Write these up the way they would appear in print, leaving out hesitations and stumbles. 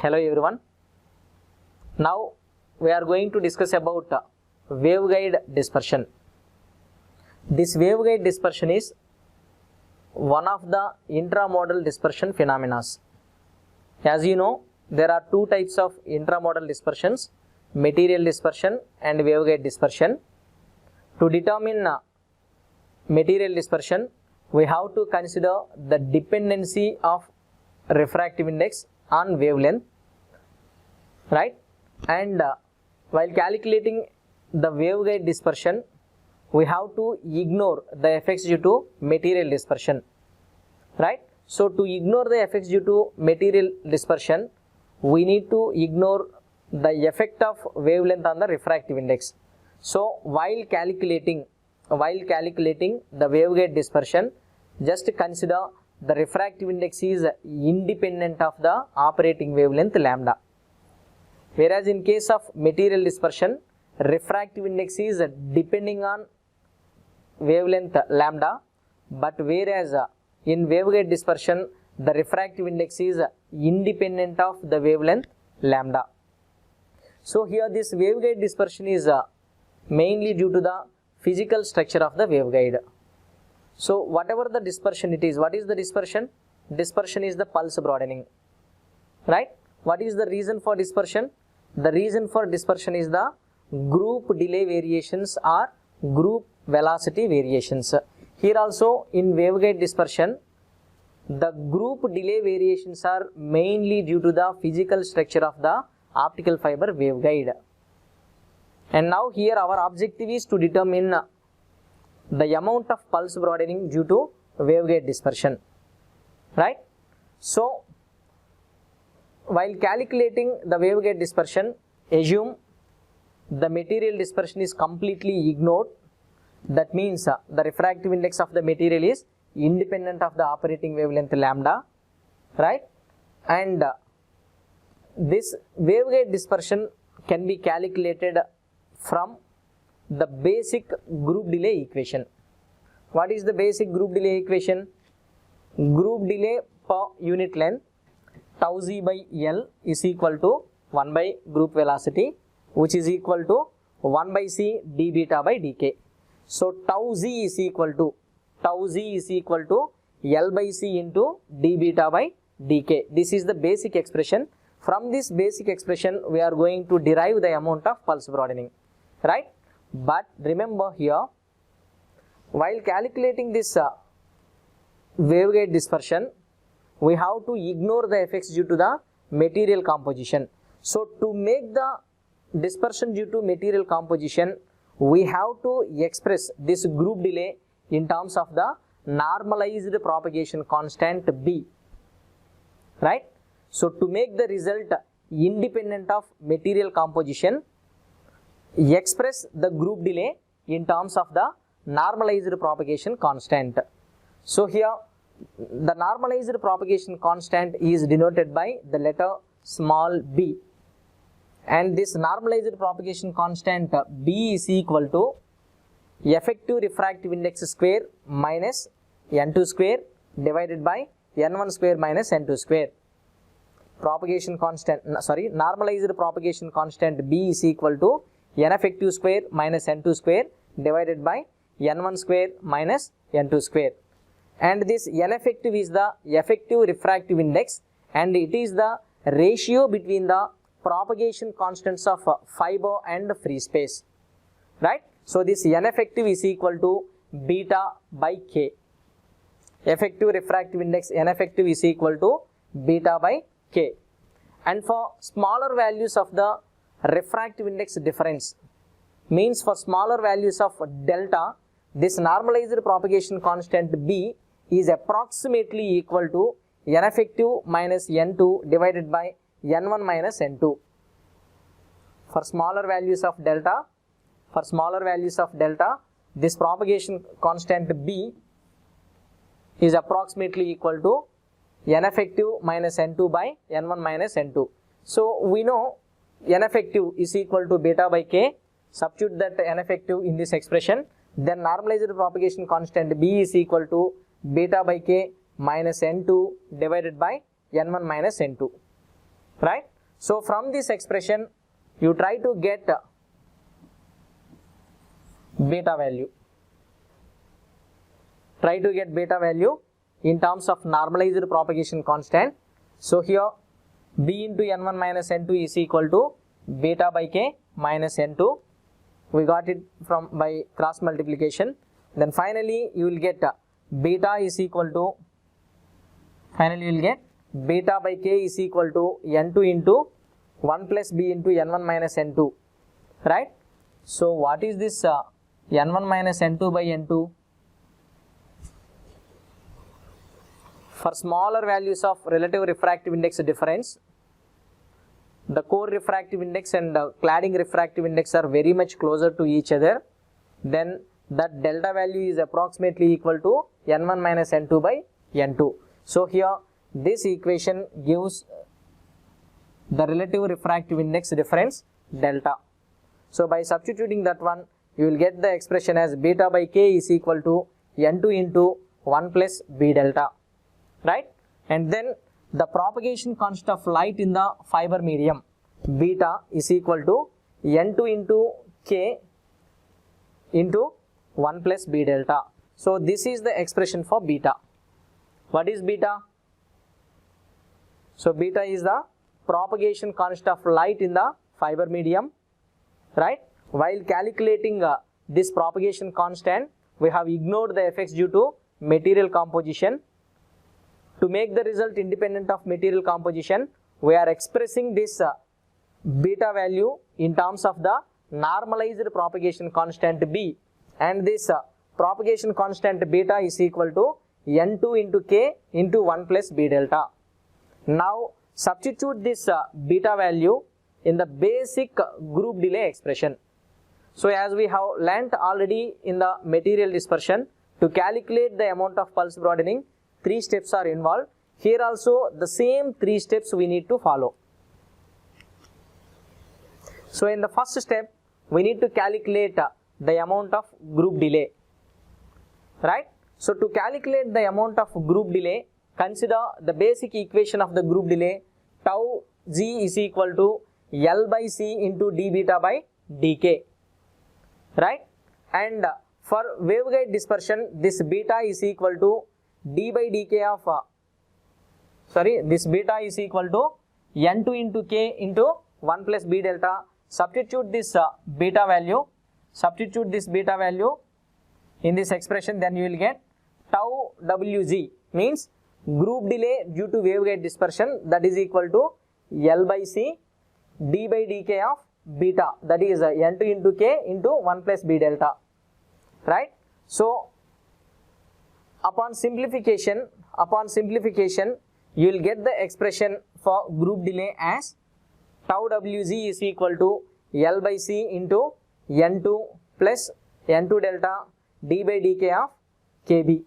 Hello everyone. Now we are going to discuss about waveguide dispersion. This waveguide dispersion is one of the intramodal dispersion phenomena. As you know, there are two types of intramodal dispersions, material dispersion and waveguide dispersion. To determine material dispersion, we have to consider the dependency of refractive index on wavelength, right? And while calculating the waveguide dispersion, we have to ignore the effects due to material dispersion, right? So to ignore the effects due to material dispersion, we need to ignore the effect of wavelength on the refractive index. So while calculating the waveguide dispersion, just consider the refractive index is independent of the operating wavelength lambda. Whereas in case of material dispersion, refractive index is depending on wavelength lambda, but whereas in waveguide dispersion, the refractive index is independent of the wavelength lambda. So here this waveguide dispersion is mainly due to the physical structure of the waveguide. So whatever the dispersion it is, what is the dispersion? Dispersion is the pulse broadening, right? What is the reason for dispersion? The reason for dispersion is the group delay variations or group velocity variations. Here also in waveguide dispersion, the group delay variations are mainly due to the physical structure of the optical fiber waveguide. And now here our objective is to determine the amount of pulse broadening due to waveguide dispersion, right? So while calculating the waveguide dispersion, assume the material dispersion is completely ignored. That means the refractive index of the material is independent of the operating wavelength lambda, right? And this waveguide dispersion can be calculated from the basic group delay equation. What is the basic group delay equation? Group delay per unit length tau z by L is equal to 1 by group velocity, which is equal to 1 by C d beta by dk. So tau z is equal to L by C into d beta by dk. This is the basic expression. From this basic expression, we are going to derive the amount of pulse broadening, right? But remember here, while calculating this waveguide dispersion, we have to ignore the effects due to the material composition. So to make the dispersion due to material composition, we have to express this group delay in terms of the normalized propagation constant B, right? So to make the result independent of material composition, express the group delay in terms of the normalized propagation constant. So here the normalized propagation constant is denoted by the letter small b, and this normalized propagation constant B is equal to effective refractive index square minus n2 square divided by n1 square minus n2 square. Normalized propagation constant B is equal to n effective square minus n2 square divided by n1 square minus n2 square. And this n effective is the effective refractive index, and it is the ratio between the propagation constants of fiber and free space, right? So this n effective is equal to beta by k. Effective refractive index n effective is equal to beta by k. And for smaller values of the refractive index difference, means for smaller values of delta, this normalized propagation constant B is approximately equal to n effective minus n2 divided by n1 minus n2. For smaller values of delta, this propagation constant B is approximately equal to n effective minus n2 by n1 minus n2. So we know n effective is equal to beta by k. Substitute that n effective in this expression, then normalized propagation constant B is equal to beta by k minus n2 divided by n1 minus n2. right? So from this expression you try to get beta value. Try to get beta value in terms of normalized propagation constant. So here b into n1 minus n2 is equal to beta by k minus n2. We got it from by cross multiplication. Then finally you will get beta is equal to, finally you will get beta by k is equal to n2 into 1 plus b into n1 minus n2, right? So what is this n1 minus n2 by n2? For smaller values of relative refractive index difference, the core refractive index and the cladding refractive index are very much closer to each other, then that delta value is approximately equal to n1 minus n2 by n2. So here this equation gives the relative refractive index difference delta. So by substituting that one, you will get the expression as beta by k is equal to n2 into 1 plus b delta, right? And then the propagation constant of light in the fiber medium, beta is equal to n2 into k into 1 plus b delta. So this is the expression for beta. What is beta? So beta is the propagation constant of light in the fiber medium, right? While calculating this propagation constant, we have ignored the effects due to material composition. To make the result independent of material composition, we are expressing this beta value in terms of the normalized propagation constant b, and this propagation constant beta is equal to n2 into k into 1 plus b delta. Now substitute this beta value in the basic group delay expression. So as we have learnt already in the material dispersion, to calculate the amount of pulse broadening, 3 steps are involved. Here also the same 3 steps we need to follow. So in the first step, we need to calculate the amount of group delay, right? So to calculate the amount of group delay, consider the basic equation of the group delay, tau g is equal to L by C into d beta by dk, right? And for waveguide dispersion, this beta is equal to d by dk of, this beta is equal to n2 into k into 1 plus b delta. Substitute this beta value in this expression, then you will get tau wg, means group delay due to waveguide dispersion, that is equal to L by C d by dk of beta, that is n2 into k into 1 plus b delta, right? So upon simplification you will get the expression for group delay as tau wg is equal to L by C into n2 plus n2 delta d by dk of kb,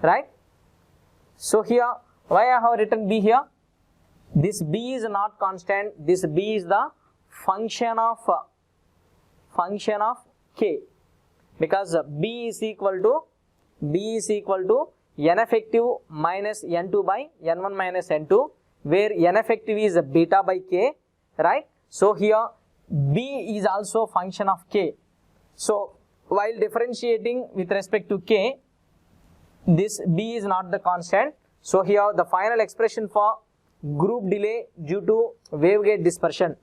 right? So here, why I have written b here? This b is not constant, this b is the function of k, because b is equal to n effective minus n2 by n1 minus n2, where n effective is beta by k, right? So here b is also function of k. So while differentiating with respect to k, this b is not the constant. So here the final expression for group delay due to waveguide dispersion,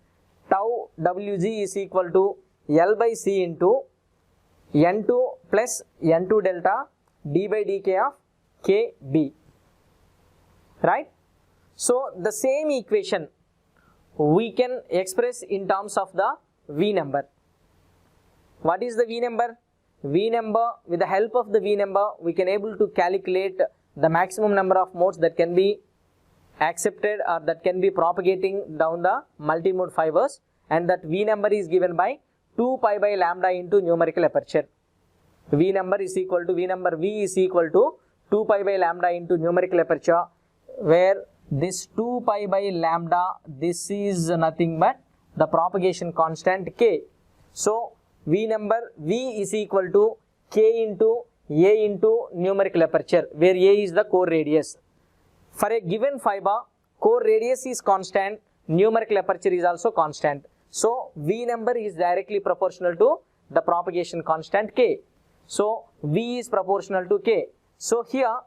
tau wg is equal to L by C into n2 plus n2 delta d by dk of kb, right? So the same equation we can express in terms of the V number. What is the V number? V number, with the help of the V number, we can able to calculate the maximum number of modes that can be accepted or that can be propagating down the multimode fibers, and that V number is given by 2 pi by lambda into numerical aperture. V number is equal to, V is equal to 2 pi by lambda into numerical aperture, where this 2 pi by lambda, this is nothing but the propagation constant k. So V number, V is equal to k into A into numerical aperture, where A is the core radius. For a given fiber, core radius is constant, numerical aperture is also constant. So V number is directly proportional to the propagation constant K. So V is proportional to K. So here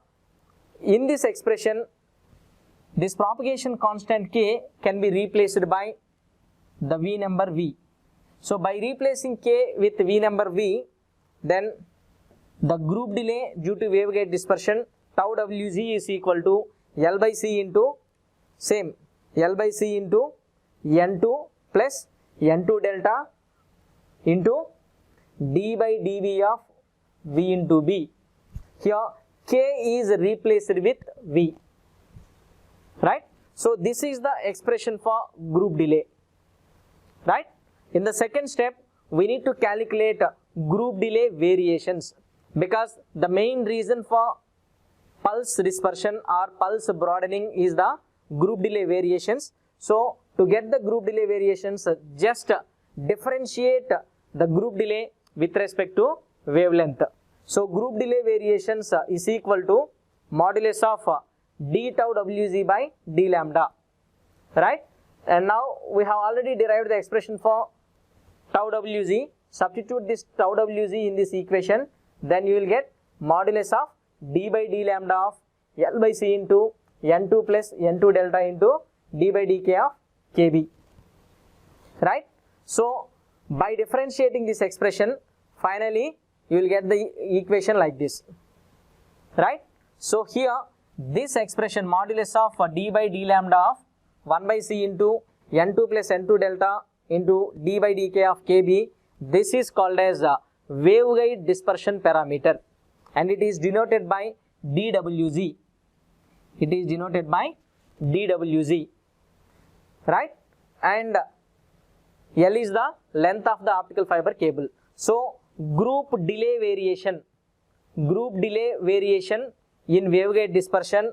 in this expression, this propagation constant K can be replaced by the V number V. So by replacing K with V number V, then the group delay due to waveguide dispersion tau Wg is equal to L by C into same L by C into N2 plus N2 delta into d by dV of V into B. Here K is replaced with V, right? So this is the expression for group delay, right? In the second step, we need to calculate group delay variations, because the main reason for pulse dispersion or pulse broadening is the group delay variations. So to get the group delay variations, just differentiate the group delay with respect to wavelength. So group delay variations is equal to modulus of d tau Wg by d lambda, right? And now we have already derived the expression for tau Wg. Substitute this tau Wg in this equation, then you will get modulus of d by d lambda of L by C into N2 plus N2 delta into d by dk of kb, right? So by differentiating this expression, finally you will get the equation like this, right? So here this expression modulus of d by d lambda of 1 by C into N2 plus N2 delta into d by dk of kb, this is called as a waveguide dispersion parameter, and it is denoted by dWg. It is denoted by dWg, right? And L is the length of the optical fiber cable. So group delay variation in waveguide dispersion,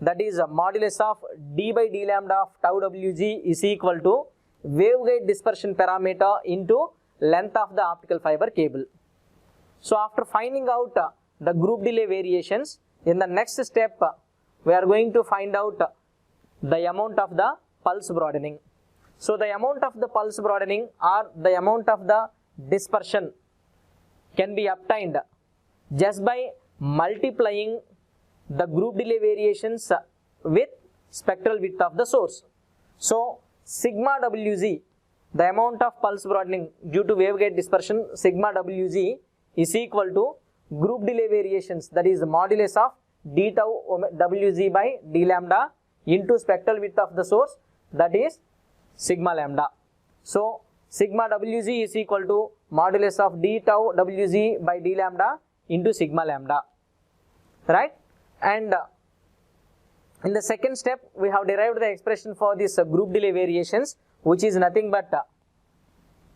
that is modulus of d by d lambda of tau Wg is equal to waveguide dispersion parameter into length of the optical fiber cable. So after finding out the group delay variations, in the next step we are going to find out the amount of the pulse broadening. So the amount of the pulse broadening or the amount of the dispersion can be obtained just by multiplying the group delay variations with spectral width of the source. So sigma Wg, the amount of pulse broadening due to waveguide dispersion, sigma Wg is equal to group delay variations, that is modulus of d tau Wg by d lambda into spectral width of the source, that is sigma lambda. So sigma Wg is equal to modulus of d tau Wg by d lambda into sigma lambda, right? And in the second step, we have derived the expression for this group delay variations, which is nothing but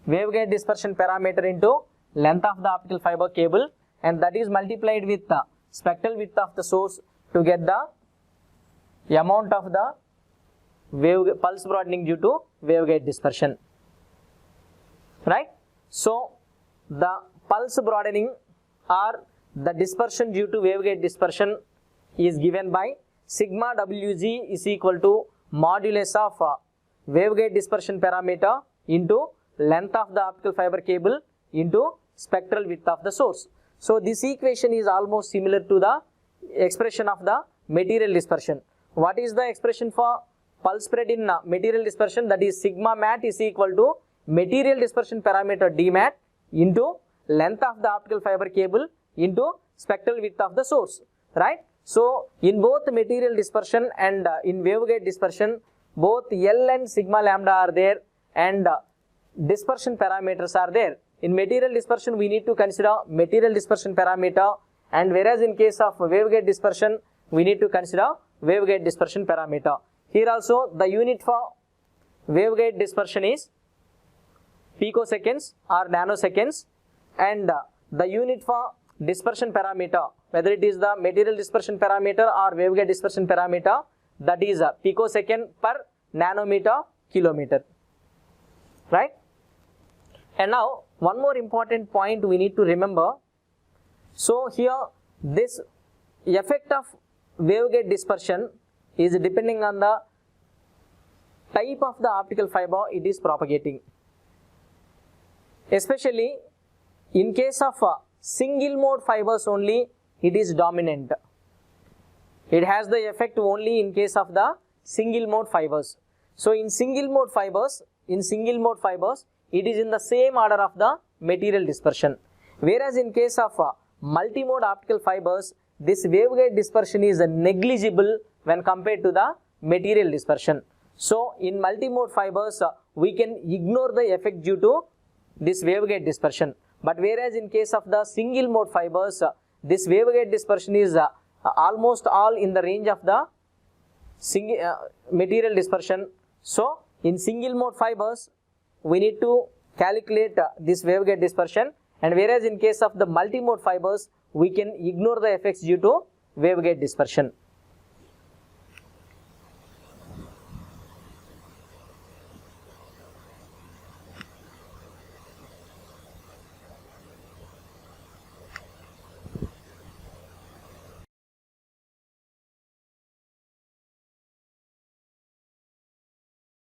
waveguide dispersion parameter into length of the optical fiber cable, and that is multiplied with the spectral width of the source to get the amount of the pulse broadening due to waveguide dispersion, right? So the pulse broadening or the dispersion due to waveguide dispersion is given by sigma Wg is equal to modulus of waveguide dispersion parameter into length of the optical fiber cable into spectral width of the source. So this equation is almost similar to the expression of the material dispersion. What is the expression for pulse spread in material dispersion? That is sigma mat is equal to material dispersion parameter d mat into length of the optical fiber cable into spectral width of the source, right? So in both material dispersion and in waveguide dispersion, both L and sigma lambda are there, and dispersion parameters are there. In material dispersion, we need to consider material dispersion parameter, and whereas in case of waveguide dispersion, we need to consider waveguide dispersion parameter. Here also the unit for waveguide dispersion is picoseconds or nanoseconds, and the unit for dispersion parameter, whether it is the material dispersion parameter or waveguide dispersion parameter, that is picosecond per nanometer kilometer, right? And now one more important point we need to remember. So here this effect of waveguide dispersion is depending on the type of the optical fiber it is propagating. Especially in case of single mode fibers only, it is dominant. It has the effect only in case of the single mode fibers. So in single mode fibers, it is in the same order of the material dispersion. Whereas in case of multimode optical fibers, this waveguide dispersion is negligible when compared to the material dispersion. So in multimode fibers, we can ignore the effect due to this waveguide dispersion. But whereas in case of the single mode fibers, this waveguide dispersion is almost all in the range of the material dispersion. So in single mode fibers, we need to calculate this waveguide dispersion, and whereas in case of the multimode fibers, we can ignore the effects due to waveguide dispersion.